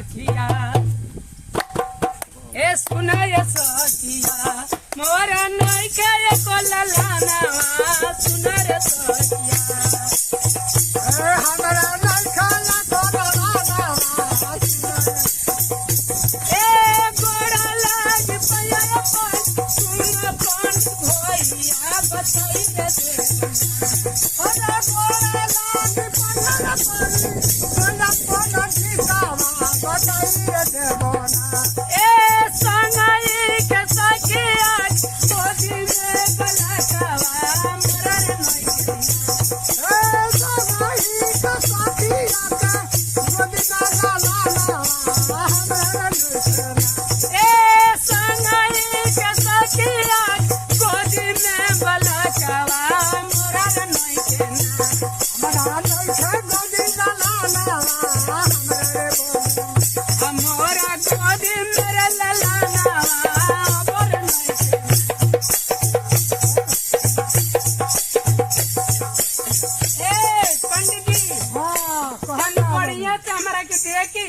सखिया ए सुना ये सखिया मोरा नहीं के कोललाना सुना रे सखिया हमरा नहीं खाला कोललाना ए गोड़ा लाग पया अपन सुन पंच भैया बताई दे हमरा गोड़ा लाग पया अपन सुन पंच ठिकावा बताई दे बोना ए संगई के सखिया गोदी में गलकावा मरर नहीं ए संगई के सखिया गोदी में गलकावा मरर नहीं हमरा गोदी मेरे ललाना बोल नहीं पंडित जी बढ़िया से हमारा के देखी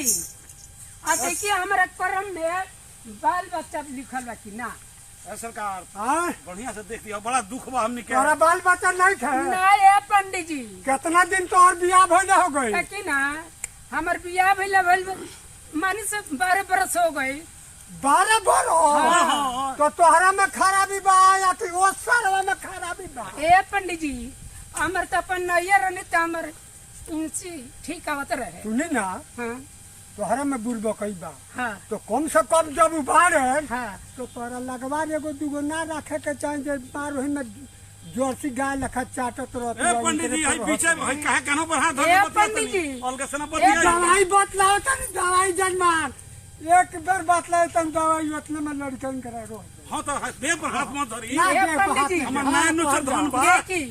आ देखिए हमारा कर्म में बाल बच्चा लिखल बा कि ना सरकार बढ़िया से देख लिया बड़ा दुख बा हमने के तोरा बाल बच्चा नहीं थे ना ये पंडित जी कितना दिन तोहर बियाह भइले हो गई कि ना हमार बियाह भइल मानी से 12 बरस हो गई 12 बरस तो तोहरा में खराबी बा या कि वो सारा में खराबी बा ए पंडित जी हमार तो अपन नैया रहने तो हमार इंची ठीक आवत रहे सुनी ना हाँ तोहरा में बुलबो कई बा हाँ तो कम से कम जब उबारे हाँ तो तोरा लगवा एगो दूगो ना रखे के चाहिए जे मार ओहि में जर्सी गाय लखा चाटत रहत ए पंडित जी हई पीछे हई काहे कानो पर हाथ ए धर पंडित जी अलग से ना ए बतिया दवाई बतलाओ तनी दवाई जजमान एक बार बतलाओ तनी दवाई उतने में लड़कन करे रो हां तो देह पर हाथ मत धरी ना ए दे पंडित जी हमर नैन नु से धन बा देखी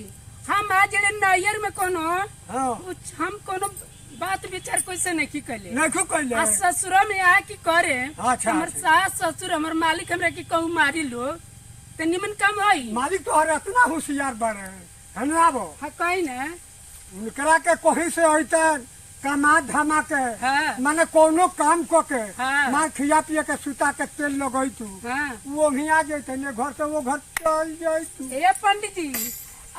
हम आज नैयर में कोनो हां हम कोनो बात विचार कैसे नहीं की कैले नहीं को कहले आ ससुर में आ की करे अच्छा, हमर सास ससुर हमर मालिक हमरा की कहू मारी लो त निमन काम होई मालिक तोहर इतना होशियार बारे हनराबो हां कहीं ना उनकरा के कहीं से होइते कमा धमा के हाँ। माने कोनो काम को के हाँ। मां खिया पिया के सुता के तेल लगई तू हां वो भी आ जैते ने घर से वो घर चल जाई तू ए पंडित जी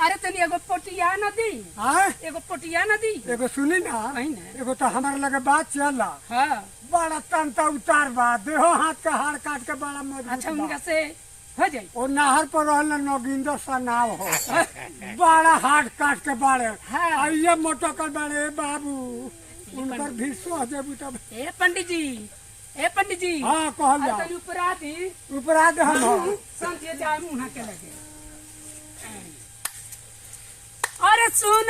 अरे तनी एगो पोटिया न दी आए एगो पोटिया न दी एगो सुनी ना कहीं ना एगो तो हमारे लगे बात चला हां बड़ा तंता उतार बा देहो हाथ के हार काट के बड़ा मजबूत अच्छा बा। उनका से हो जाई ओ नहर पर रहल नगिंदर सा नाव हो बड़ा हाथ काट के बाड़े हाँ। आइए मोटरसाइकिल बाड़े बाबू उनकर भी सो जेबू तब ए पंडित जी हाँ कहल अरे जा तनी ऊपरा दी ऊपरा दे हम समझे जाए मुँह के लगे अरे सुन